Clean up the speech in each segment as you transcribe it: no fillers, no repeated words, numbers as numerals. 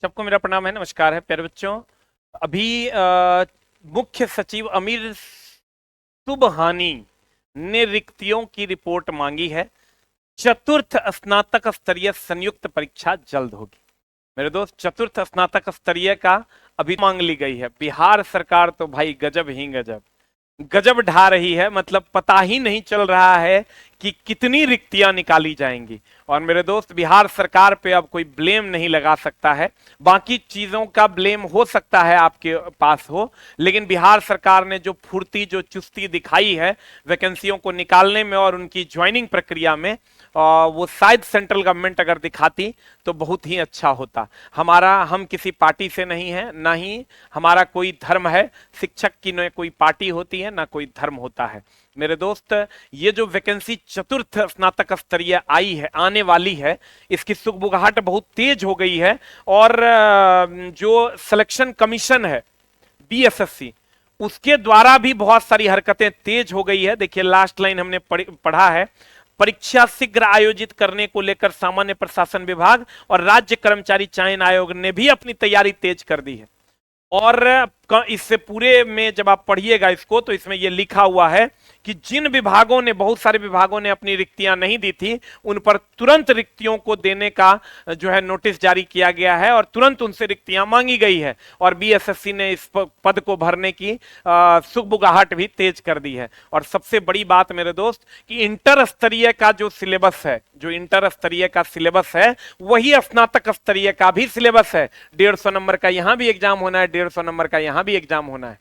सबको मेरा प्रणाम है, नमस्कार है प्यारे बच्चों। अभी मुख्य सचिव अमीर सुबहानी ने रिक्तियों की रिपोर्ट मांगी है। चतुर्थ स्नातक स्तरीय संयुक्त परीक्षा जल्द होगी। मेरे दोस्त, चतुर्थ स्नातक स्तरीय का अभी मांग ली गई है। बिहार सरकार तो भाई गजब ही गजब गजब ढा रही है। मतलब पता ही नहीं चल रहा है कि कितनी रिक्तियां निकाली जाएंगी। और मेरे दोस्त, बिहार सरकार पे अब कोई ब्लेम नहीं लगा सकता है। बाकी चीजों का ब्लेम हो सकता है आपके पास हो, लेकिन बिहार सरकार ने जो फुर्ती, जो चुस्ती दिखाई है वैकेंसियों को निकालने में और उनकी ज्वाइनिंग प्रक्रिया में, वो शायद सेंट्रल गवर्नमेंट अगर दिखाती तो बहुत ही अच्छा होता। हम किसी पार्टी से नहीं है, ना ही हमारा कोई धर्म है। शिक्षक की न कोई पार्टी होती है, ना कोई धर्म होता है। मेरे दोस्त, ये जो वैकेंसी चतुर्थ स्नातक स्तरीय आई है, आने वाली है, इसकी सुगबुगाहट बहुत तेज हो गई है। और जो सिलेक्शन कमीशन है बीएसएससी, उसके द्वारा भी बहुत सारी हरकतें तेज हो गई है। देखिए लास्ट लाइन हमने पढ़ा है, परीक्षा शीघ्र आयोजित करने को लेकर सामान्य प्रशासन विभाग और राज्य कर्मचारी चयन आयोग ने भी अपनी तैयारी तेज कर दी है। और इससे पूरे में जब आप पढ़िएगा इसको, तो इसमें यह लिखा हुआ है कि जिन विभागों ने, बहुत सारे विभागों ने अपनी रिक्तियां नहीं दी थी, उन पर तुरंत रिक्तियों को देने का जो है नोटिस जारी किया गया है और तुरंत उनसे रिक्तियां मांगी गई है। और बीएसएससी ने इस पद को भरने की सुगबुगाहट भी तेज कर दी है। और सबसे बड़ी बात मेरे दोस्त, कि इंटर स्तरीय का जो सिलेबस है, जो इंटर स्तरीय का सिलेबस है, वही स्नातक स्तरीय का भी सिलेबस है। 150 नंबर का यहां भी एग्जाम होना है, 150 नंबर का यहां भी एग्जाम होना है।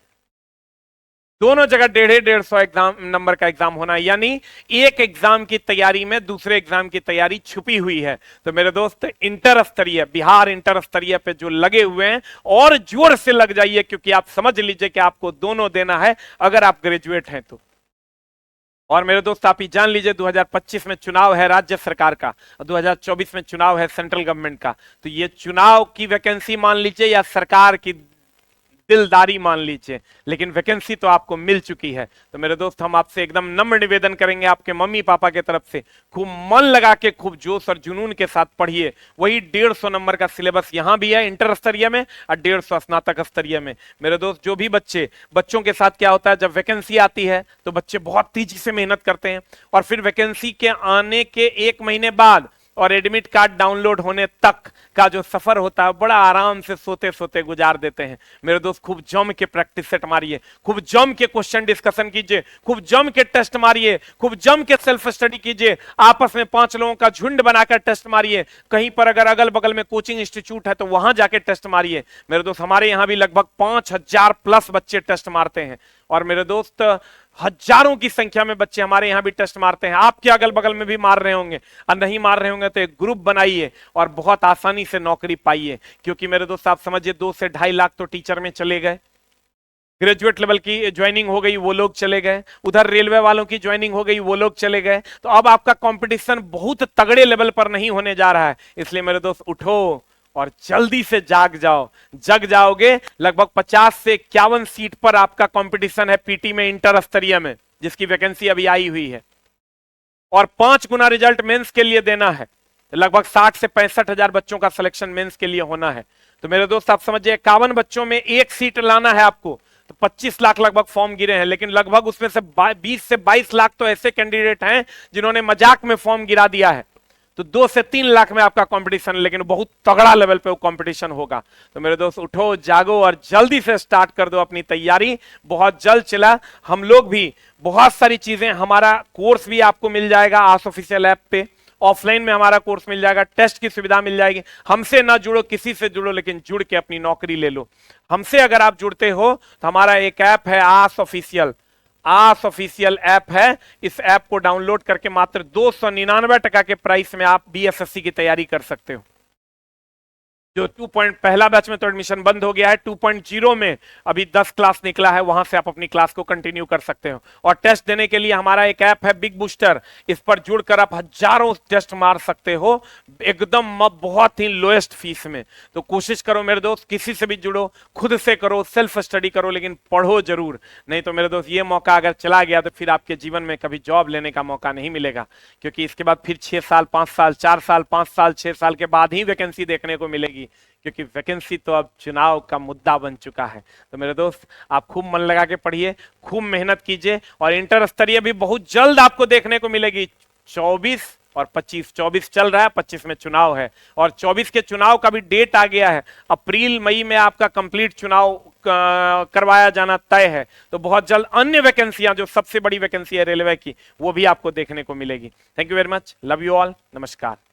दोनों जगह 150 एग्जाम नंबर का एग्जाम होना है। यानी एक एग्जाम की तैयारी में दूसरे एग्जाम की तैयारी छुपी हुई है। तो मेरे दोस्त, इंटर स्तरीय, बिहार इंटर स्तरीय पे जो लगे हुए हैं, और जोर से लग जाइए, क्योंकि आप समझ लीजिए कि आपको दोनों देना है अगर आप ग्रेजुएट हैं तो। और मेरे दोस्त, आप ही जान लीजिए 2025 में चुनाव है राज्य सरकार का, 2024 में चुनाव है सेंट्रल गवर्नमेंट का। तो ये चुनाव की वैकेंसी मान लीजिए या सरकार की दिलदारी मान लीजिए, लेकिन वैकेंसी तो आपको मिल चुकी है। तो मेरे दोस्त, हम आपसे एकदम नम्र निवेदन करेंगे, आपके मम्मी पापा के तरफ से, खूब मन लगा के, खूब जोश और जुनून के साथ पढ़िए। वही 150 नंबर का सिलेबस यहां भी है इंटर स्तरीय में और 150 स्नातक स्तरीय में। मेरे दोस्त, जो भी बच्चों के साथ क्या होता है, जब वैकेंसी आती है तो बच्चे बहुत तेजी से मेहनत करते हैं, और फिर वैकेंसी के आने के 1 महीने बाद और एडमिट कार्ड डाउनलोड होने तक का जो सफर होता है, बड़ा आराम से सोते सोते गुजार देते हैं। मेरे दोस्त, खूब जम के प्रैक्टिस सेट मारिए, खूब जम के क्वेश्चन डिस्कशन कीजिए, खूब जम के टेस्ट मारिए, खूब जम के सेल्फ स्टडी कीजिए। आपस में 5 लोगों का झुंड बनाकर टेस्ट मारिए। कहीं पर अगर अगल बगल में कोचिंग इंस्टीट्यूट है तो वहां जाके टेस्ट मारिए। मेरे दोस्त, हमारे यहां भी लगभग 5000 प्लस बच्चे टेस्ट मारते हैं। और मेरे दोस्त, हजारों की संख्या में बच्चे हमारे यहां भी टेस्ट मारते हैं। आपके अगल बगल में भी मार रहे होंगे, और नहीं मार रहे होंगे तो एक ग्रुप बनाइए और बहुत आसानी से नौकरी पाइए। क्योंकि मेरे दोस्त, आप समझिए 2 से 2.5 लाख तो टीचर में चले गए, ग्रेजुएट लेवल की ज्वाइनिंग हो गई, वो लोग चले गए, उधर रेलवे वालों की ज्वाइनिंग हो गई, वो लोग चले गए। तो अब आपका कंपटीशन बहुत तगड़े लेवल पर नहीं होने जा रहा है। इसलिए मेरे दोस्त, उठो और जल्दी से जग जाओगे। लगभग 50 से 51 सीट पर आपका कंपटीशन है पीटी में, इंटर स्तरीय में, जिसकी वैकेंसी अभी आई हुई है। और 5 गुना रिजल्ट मेंस के लिए देना है। लगभग 60 से 65 हजार बच्चों का सिलेक्शन मेंस के लिए होना है। तो मेरे दोस्त, आप समझिए 51 बच्चों में 1 सीट लाना है आपको, तो 25 लाख लगभग फॉर्म गिरे हैं। लेकिन लगभग उसमें से 20 से 22 लाख तो ऐसे कैंडिडेट हैं जिन्होंने मजाक में फॉर्म गिरा दिया है। तो 2 से 3 लाख में आपका कंपटीशन, लेकिन बहुत तगड़ा लेवल पे वो कंपटीशन होगा। तो मेरे दोस्त, उठो, जागो और जल्दी से स्टार्ट कर दो अपनी तैयारी। बहुत जल्द चला, हम लोग भी बहुत सारी चीजें, हमारा कोर्स भी आपको मिल जाएगा आस ऑफिशियल ऐप पे। ऑफलाइन में हमारा कोर्स मिल जाएगा, टेस्ट की सुविधा मिल जाएगी। हमसे ना जुड़ो, किसी से जुड़ो, लेकिन जुड़ के अपनी नौकरी ले लो। हमसे अगर आप जुड़ते हो तो हमारा एक ऐप है आस ऑफिशियल ऐप है। इस ऐप को डाउनलोड करके मात्र 299 टका के प्राइस में आप बीएसएससी की तैयारी कर सकते हो। जो 2 पहला बैच में तो एडमिशन बंद हो गया है, 2.0 में अभी 10 क्लास निकला है, वहां से आप अपनी क्लास को कंटिन्यू कर सकते हो। और टेस्ट देने के लिए हमारा एक ऐप है बिग बूस्टर, इस पर जुड़कर आप हजारों टेस्ट मार सकते हो एकदम बहुत ही लोएस्ट फीस में। तो कोशिश करो मेरे दोस्त, किसी से भी जुड़ो, खुद से करो, सेल्फ स्टडी करो, लेकिन पढ़ो जरूर। नहीं तो मेरे दोस्त, ये मौका अगर चला गया तो फिर आपके जीवन में कभी जॉब लेने का मौका नहीं मिलेगा। क्योंकि इसके बाद फिर 6 साल 5 साल 4 साल 5 साल 6 साल के बाद ही वैकेंसी देखने को मिलेगी। मिलेगी, क्योंकि वैकेंसी तो अब चुनाव का मुद्दा बन चुका है। तो मेरे दोस्त, आप खूब मन लगा के पढ़िए, खूब मेहनत कीजिए, और इंटर स्तरीय भी बहुत जल्द आपको देखने को मिलेगी। 24 और 25, 24 चल रहा है, 25 में चुनाव है, और 24 के चुनाव का भी डेट आ गया है। अप्रैल मई में आपका कंप्लीट चुनाव करवाया जाना तय है। तो बहुत जल्द अन्य वैकेंसियां, जो सबसे बड़ी वैकेंसी है रेलवे की, वो भी आपको देखने को मिलेगी। Thank you very much, love you all, नमस्कार।